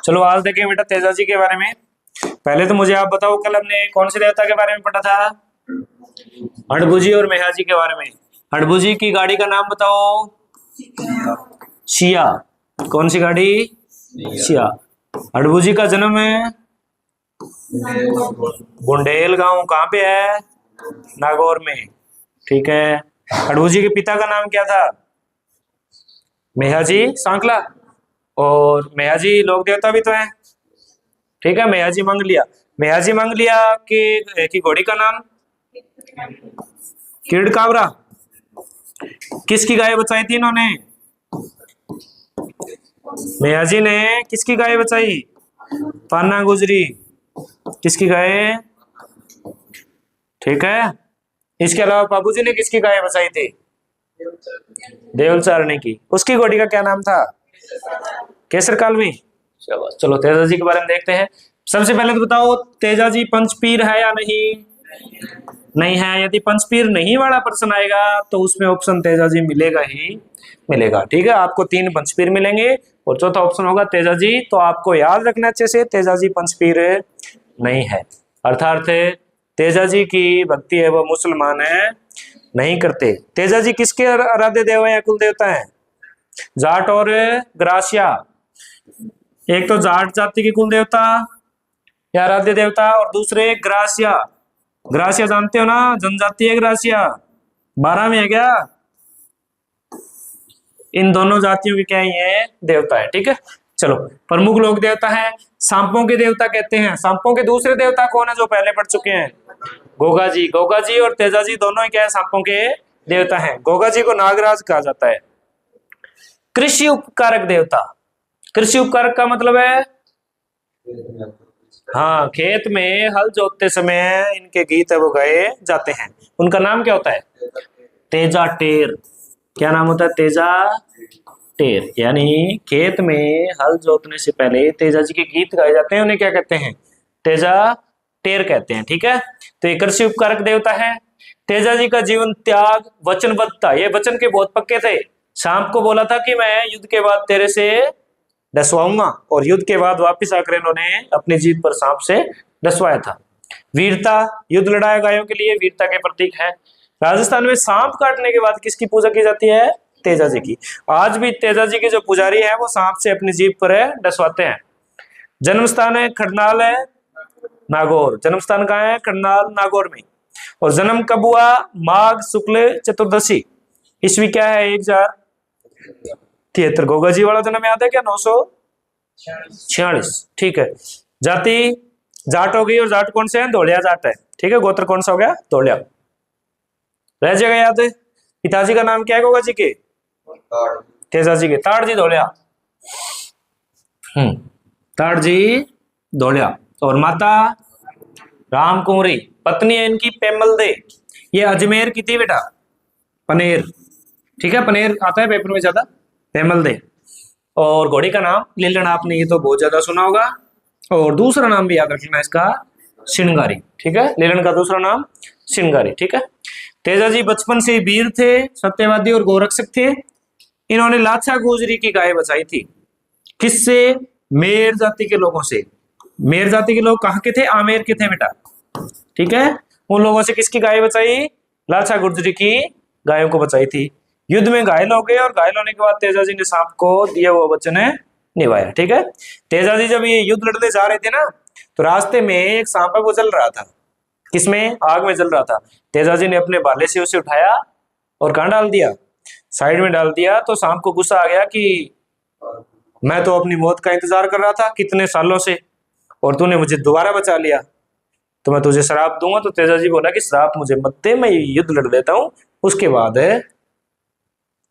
चलो आज देखें बेटा तेजाजी के बारे में। पहले तो मुझे आप बताओ, कल हमने कौन से देवता के बारे में पढ़ा था? अड़भुजी और मेहाजी के बारे में। अड़भुजी की गाड़ी का नाम बताओ। शिया। कौन सी गाड़ी? शिया। अड़भुजी का जन्म है बुंडेल गांव, कहाँ पे है? नागौर में। ठीक है। अड़भुजी के पिता का नाम क्या था? मेहाजी सांकला। और मेहाजी लोक देवता भी तो है। ठीक है, मेहाजी मंगलिया। मेहाजी मंगलिया की घोड़ी का नाम किड़ काबरा। किसकी गाय बचाई थी इन्होंने? मेहाजी ने किसकी गाय बचाई? पान्ना गुजरी। किसकी गाय? ठीक है। इसके अलावा बाबूजी ने किसकी गाय बचाई थी? देवलचारणी की। उसकी घोड़ी का क्या नाम था? केसर कालवी। चलो तेजाजी के बारे में देखते हैं। सबसे पहले तो बताओ, तेजाजी पंचपीर है या नहीं? नहीं है। यदि पंचपीर नहीं वाला प्रश्न आएगा तो उसमें ऑप्शन तेजाजी मिलेगा ही मिलेगा। ठीक है, आपको 3 पंचपीर मिलेंगे और चौथा ऑप्शन होगा तेजाजी। तो आपको याद रखना अच्छे से, तेजाजी पंचपीर नहीं है। अर्थात तेजाजी की भक्ति है वो मुसलमान है नहीं करते। तेजाजी किसके आराध्य देव है या कुल देवता है? जाट और ग्रासिया। एक तो जाट जाति के कुल देवता या आराध्य देवता, और दूसरे ग्रासिया। ग्रासिया जानते हो ना, जनजाति है ग्रासिया। 12 में है क्या? इन दोनों जातियों के क्या ये देवता है। ठीक है, चलो प्रमुख लोक देवता है। सांपों के देवता कहते हैं। सांपों के दूसरे देवता कौन है जो पहले पढ़ चुके हैं? गोगा जी। गोगा जी और तेजाजी दोनों ही क्या है? सांपों के देवता हैं। गोगा जी को नागराज कहा जाता है। कृषि उपकारक देवता। कृषि उपकारक का मतलब है, हाँ, खेत में हल जोतते समय इनके गीत है वो गाए जाते हैं। उनका नाम क्या होता है? तेजा टेर। क्या नाम होता है? तेजा टेर। यानी खेत में हल जोतने से पहले तेजा जी के गीत गाए जाते हैं, उन्हें क्या कहते हैं? तेजा टेर कहते हैं। ठीक है, तो ये कृषि उपकारक देवता है। तेजा जी का जीवन त्याग, वचनबद्धता, ये वचन के बहुत पक्के थे। सांप को बोला था कि मैं युद्ध के बाद तेरे से डसवाऊंगा, और युद्ध के बाद वापिस आकर इन्होंने अपनी जीत पर सांप से डसवाया था। वीरता, युद्ध लड़ाया गायों के लिए, वीरता के प्रतीक है। राजस्थान में सांप काटने के बाद किसकी पूजा की जाती है? तेजा जी की। आज भी तेजा जी के जो पुजारी है वो सांप से अपनी जीभ पर डसवाते हैं। जन्म स्थान है खडनाल है नागौर। जन्म स्थान कहाँ है? खडनाल नागौर में। और जन्म कब हुआ? माघ शुक्ल चतुर्दशी। ईस्वी क्या है? 1073। गोगा जी वाला जन्म याद है क्या? 946। ठीक है। जाति जाट हो गई, और जाट कौन से हैं? धोलिया जाट है। ठीक है, गोत्र कौन सा हो गया? धोलिया। रह जाएगा याद। पिताजी का नाम क्या है गोगा जी के? तेजा जी के? ताड़ जी धोलिया। ताड़ जी धोलिया। और माता राम कुंवरी। पत्नी है इनकी पेमल दे। ये अजमेर की थी बेटा, पनेर। ठीक है, पनेर आता है पेपर में ज्यादा। पेमल दे। और घोड़ी का नाम लीलन। आपने ये तो बहुत ज्यादा सुना होगा। और दूसरा नाम भी याद रखना इसका, श्रृंगारी। ठीक है, लीलन का दूसरा नाम श्रृंगारी। ठीक है। तेजा जी बचपन से वीर थे, सत्यवादी और गोरक्षक थे। इन्होंने लाछा गुजरी की गाय बचाई थी। किससे? मेर जाति के लोगों से। मेर जाति के लोग कहाँ के थे? आमेर के थे बेटा। ठीक है, उन लोगों से किसकी गाय बचाई? लाछा गुजरी की गायों को बचाई थी। युद्ध में घायल हो गए, और घायल होने के बाद तेजाजी ने सांप को दिया हुआ वचन निभाया। ठीक है, तेजाजी जब ये युद्ध लड़ने जा रहे थे ना, तो रास्ते में एक सांप है वो जल रहा था। किसमें? आग में जल रहा था। तेजाजी ने अपने भाले से उसे उठाया और कहाँ डाल दिया? साइड में डाल दिया। तो सांप को गुस्सा आ गया कि मैं तो अपनी मौत का इंतजार कर रहा था कितने सालों से, और तूने मुझे दोबारा बचा लिया, तो मैं तुझे श्राप दूंगा। तो तेजाजी बोला कि श्राप मुझे मत दे, मैं युद्ध लड़ लेता हूं, उसके बाद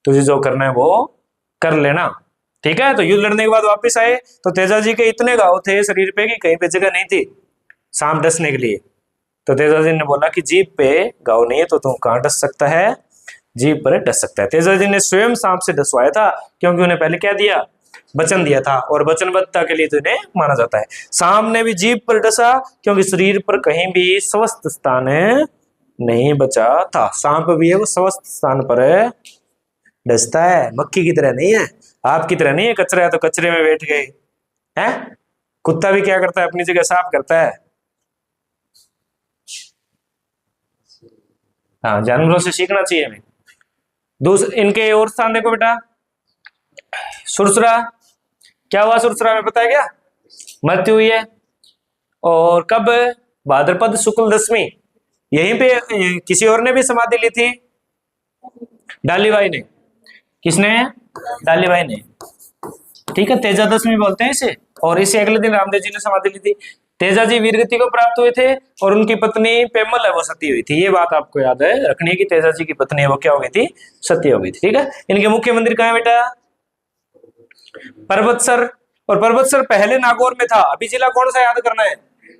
तुझे जो करना है वो कर लेना। ठीक है, तो युद्ध लड़ने के बाद वापस आए तो तेजाजी के इतने घाव थे शरीर पे कि कहीं पे जगह नहीं थी सांप डसने के लिए। तो तेजाजी ने बोला कि जीभ पे घाव नहीं है तो तुम कहाँ डस सकता है? जीभ पर डस सकता है। तेजाजी ने स्वयं सांप से डसवाया था, क्योंकि उन्हें पहले क्या दिया? वचन दिया था, और वचनबद्धता के लिए तो इन्हें माना जाता है। सांप ने भी जीभ पर डसा, क्योंकि शरीर पर कहीं भी स्वस्थ स्थान नहीं बचा था। सांप भी है वो स्वस्थ स्थान पर डसता है, मक्खी की तरह नहीं है, आपकी तरह नहीं है कचरा है तो कचरे में बैठ गए हैं। कुत्ता भी क्या करता है, अपनी जगह साफ करता है। हाँ, जानवरों से सीखना चाहिए हमें। दूसरे इनके और स्थान देखो बेटा, सुरसुरा, क्या हुआ सुरसुरा में पता है क्या? मृत्यु हुई है। और कब? भाद्रपद शुक्ल दशमी। यहीं पे किसी और ने भी समाधि ली थी, डाली भाई ने। किसने? डाली भाई ने। ठीक है, तेजा दशमी बोलते हैं इसे। और इसे अगले दिन रामदेव जी ने समाधि ली थी। तेजा जी वीरगति को प्राप्त हुए थे और उनकी पत्नी पेमल है वो सती हुई थी। ये बात आपको याद है रखनी है कि तेजा जी की पत्नी है वो क्या हो गई थी? सती हो गई थी। ठीक है, इनके मुख्य मंदिर कहाँ है बेटा? पर्वतसर। और पर्वतसर पहले नागौर में था। अभी जिला कौन सा याद करना है?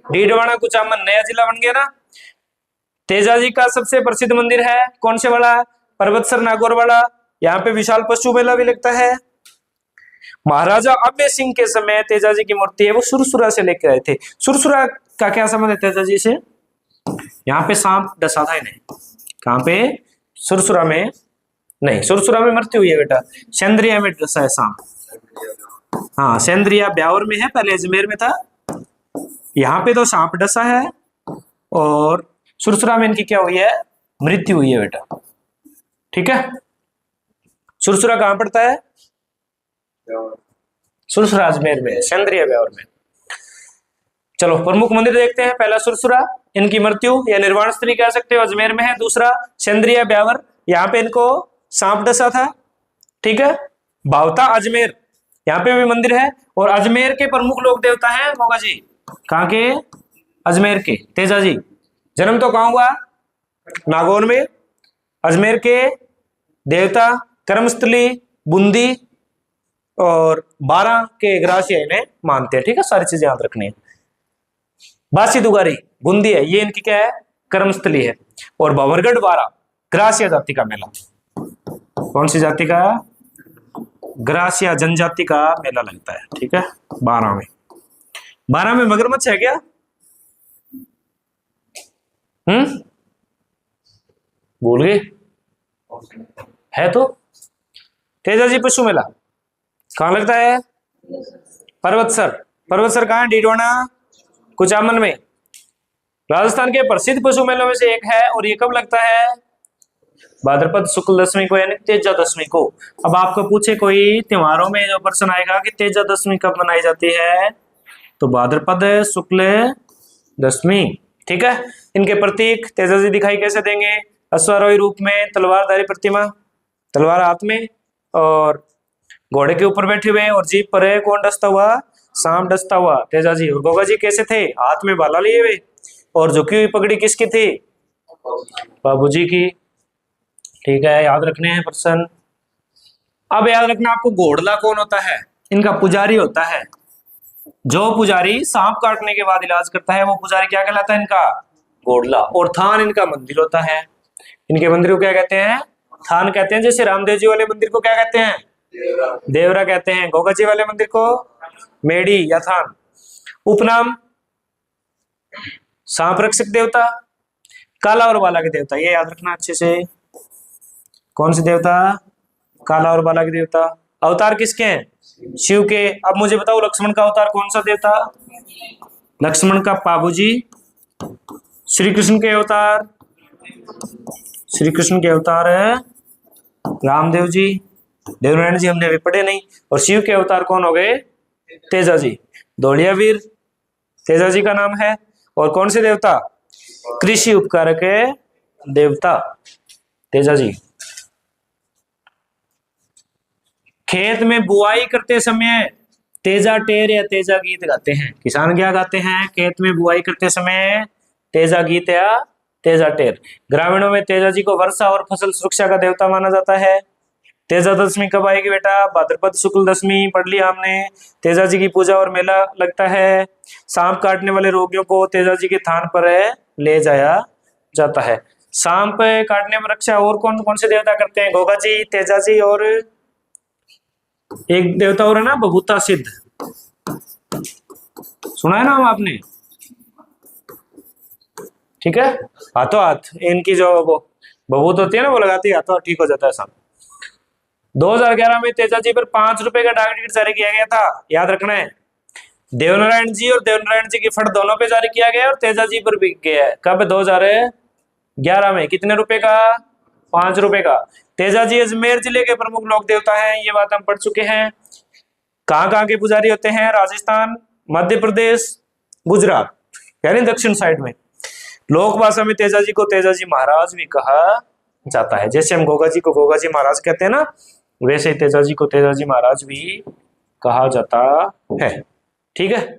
डीडवाना कुचामन, नया जिला बन गया ना। तेजा जी का सबसे प्रसिद्ध मंदिर है कौन से वाला? पर्वतसर नागौर वाला। यहाँ पे विशाल पशु मेला भी लगता है। महाराजा अभय सिंह के समय तेजा जी की मूर्ति है वो सुरसुरा से लेकर आए थे। सुरसुरा का क्या संबंध है तेजा जी से? यहाँ पे सांप डसा था इन्हें। कहाँ पे? सुरसुरा में नहीं, सुरसुरा में मृत्यु हुई है बेटा। सेंद्रिया में डसा है सांप। हाँ, सेंद्रिया ब्यावर में है, पहले अजमेर में था। यहाँ पे तो सांप डसा है और सुरसुरा में इनकी क्या हुई है? मृत्यु हुई है बेटा। ठीक है, सुरसुरा कहाँ पड़ता है? सुरसुरा अजमेर में, सेंद्रिया ब्यावर में। चलो प्रमुख मंदिर देखते हैं। पहला सुरसुरा, इनकी मृत्यु या निर्वाण स्थली कह सकते हो, अजमेर में है। दूसरा सेंद्रिया ब्यावर, यहाँ पे इनको सांप डसा था। ठीक है, भावता अजमेर, यहाँ पे भी मंदिर है। और अजमेर के प्रमुख लोक देवता है मोगा जी। कहाँ के? अजमेर के। तेजा जी जन्म तो कहाँ हुआ? नागौर में। अजमेर के देवता कर्मस्थली, बूंदी और 12 के ग्रासिया इन्हें मानते हैं। ठीक है, सारी चीजें याद रखनी है। बासी दुगारी बूंदी है, ये इनकी क्या है? कर्मस्थली है। और भवरगढ़ 12 ग्रासिया जाति का मेला। कौन सी जाति का? ग्रासिया जनजाति का मेला लगता है। ठीक है, 12 में। 12 में मगरमच्छ है क्या? भूल गए? है तो। तेजा जी पशु मेला कहाँ लगता है? पर्वतसर। पर्वतसर कहाँ है? डीडवाना कुचामन में। राजस्थान के प्रसिद्ध पशु मेलों में से एक है। और ये कब लगता है? भाद्रपद शुक्ल दशमी को, यानी तेजा दशमी को। अब आपको पूछे कोई त्योहारों में जो प्रश्न आएगा कि तेजा दशमी कब मनाई जाती है, तो भाद्रपद शुक्ल दशमी। ठीक है, इनके प्रतीक तेजा जी दिखाई कैसे देंगे? अश्वारोही रूप में, तलवारधारी प्रतिमा, तलवार हाथ में और घोड़े के ऊपर बैठे हुए। और जीप पर है कौन डसता हुआ? सांप डसता हुआ, तेजा जी। और गोगा जी कैसे थे? हाथ में भाला लिए हुए। और झुकी हुई पगड़ी किसकी थी? बाबूजी की। ठीक है, याद रखने हैं प्रश्न। अब याद रखना आपको, घोड़ला कौन होता है? इनका पुजारी होता है। जो पुजारी सांप काटने के बाद इलाज करता है वो पुजारी क्या कहलाता है? इनका घोड़ला। और थान इनका मंदिर होता है। इनके मंदिर को क्या कहते हैं? थान कहते हैं। जैसे रामदेव जी वाले मंदिर को क्या कहते हैं? देवरा कहते हैं। गोगा जी वाले मंदिर को मेड़ी या थान। उपनाम सांप रक्षक देवता, काला और बाला के देवता, ये याद रखना अच्छे से। कौन से देवता? काला और बाला के देवता। अवतार किसके हैं? शिव के। अब मुझे बताओ लक्ष्मण का अवतार कौन सा देवता? लक्ष्मण का बाबूजी। श्री कृष्ण के अवतार? श्री कृष्ण के अवतार है रामदेव जी। देवनारायण जी हमने अभी पढ़े नहीं। और शिव के अवतार कौन हो गए? तेजा जी। धौलिया वीर तेजा जी का नाम है। और कौन से देवता? कृषि उपकारक देवता तेजा जी। खेत में बुआई करते समय तेजा टेर या तेजा गीत गाते हैं। किसान क्या गाते हैं खेत में बुआई करते समय? तेजा गीत या तेजा टेर। ग्रामीणों में तेजा जी को वर्षा और फसल सुरक्षा का देवता माना जाता है। तेजा दशमी कब आएगी बेटा? भाद्रपद शुक्ल दशमी पढ़ लिया हमने। तेजा जी की पूजा और मेला लगता है। सांप काटने वाले रोगियों को तेजा जी के थान पर ले जाया जाता है। सांप काटने में रक्षा और कौन कौन से देवता करते हैं? गोगा जी, तेजा जी और एक देवता और है ना, बभूता सिद्ध। सुना है ना आपने? ठीक है, हाथों हाथ इनकी जो बभूत होती है ना वो लगाती है, हाथों ठीक हो जाता है सांप। 2011 में तेजा जी पर 5 रुपए का डाक टिकट जारी किया गया था, याद रखना है। देवनारायण जी और देवनारायण जी की फट दोनों पे जारी किया गया है और तेजा जी पर बिक गया है। कब? 2011 में। कितने रुपए का? 5 रुपए का। तेजा जी अजमेर जिले के प्रमुख लोक देवता हैं, ये बात हम पढ़ चुके हैं। कहाँ कहाँ के पुजारी होते हैं? राजस्थान, मध्य प्रदेश, गुजरात, यानी दक्षिण साइड में। लोक भाषा में तेजा जी को तेजा जी महाराज भी कहा जाता है। जैसे हम गोगा जी को गोगा जी महाराज कहते हैं ना, वैसे तेजा जी को तेजा जी महाराज भी कहा जाता है। ठीक है।